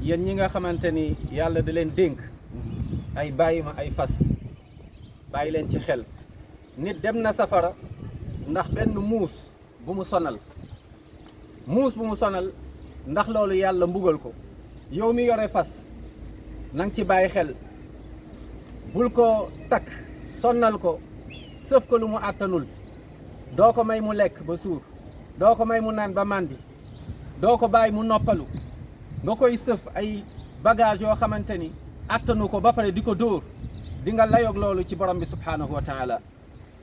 yéen ñi nga xamante ni yàlla da leen dénk ay bàyyi ma ay fas bàyyi leen ci xel nit dem na safara ndax benn muus bu mu sonal ndax loolu yàlla mbugal ko yow mi yore fas nang ci bàyyi xel bul ko takk sonnal ko sëf ko lu mu àttanul doo ko may mu lekk ba suur doo ko may mu naan ba màndi doo ko bàyyi mu noppalu nga koy sëf ay bagage yoo xamante ni attanu ko ba pare di ko dóor di nga layoog loolu ci borom bi subhaanahu wa taala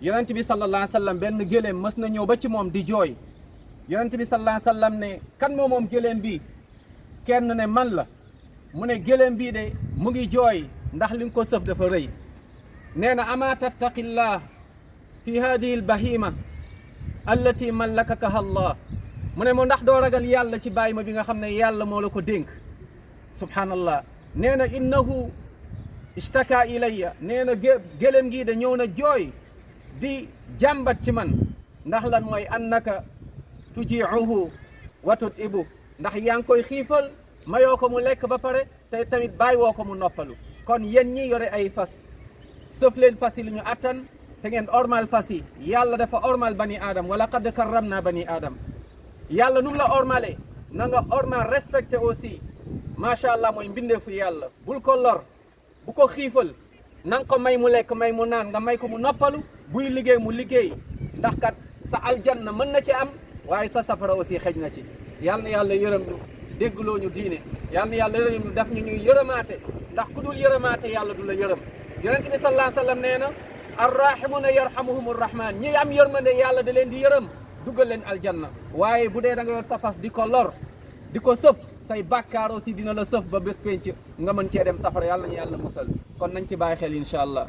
yonent bi sallallahu alayhi wa sallam benn gëléem mës na ñëw ba ci moom di jooy yonent bi sallallahu alayhi wa sallam ne kan moom gëléem bi kenn ne man la mu ne gëléem bii de mu ngi jooy ndax li nga ko sëf dafa rëy nee na ama tattaqillah fi hadihi albahima allati mallakakaha allah mu ne moo ndax doo ragal yàlla ci bàyyi ma bi nga xam ne yàlla moo la ko dénk subhanallah nee na innahu ishtaka ilayya nee na gëléem gii de ñëw na jooy di jàmbat ci man ndax lan mooy annaka tujiuhu wa tutibu ndax yaa ngi koy xiifal mayoo ko mu lekk ba pare te tamit bàyyi woo ko mu noppalu kon yéen ñi yore ay fas sëf leen fas yi lu ñu attan te ngeen ormal fas yi yàlla dafa ormal bani aadam wala qad karramna bani aadam yàlla nu mu la ormale na nga ormal respecté aussi macha allah mooy mbindeefu yàlla bul ko lor bu ko xiifal na nga ko may mu lekk may mu naan nga may ko mu noppalu buy liggéey mu liggéey ndax kat sa aljanna mën na ci am waaye sa safara aussi xëj na ci yàlla na yàlla yërëm ñu déggloo ñu diine yàlla na yàlla yërëm ñu daf ñu ñuy yërëmaate ndax ku dul yërëmaate yàlla du la yërëm yonent bi sallallahu alayhi wa sallam nee na arrahimuna yarhamuhum arrahman ñi am yërmande yàlla da leen di yërëm dugal leen aljanna waaye bu dee da nga yor sa fas di ko lor di ko sëf say bàkkaar aussi dina la sëf ba bés penc nga mën cee dem safara yàlla ñu yàlla musal kon nañ ci bàyyi xel incha allah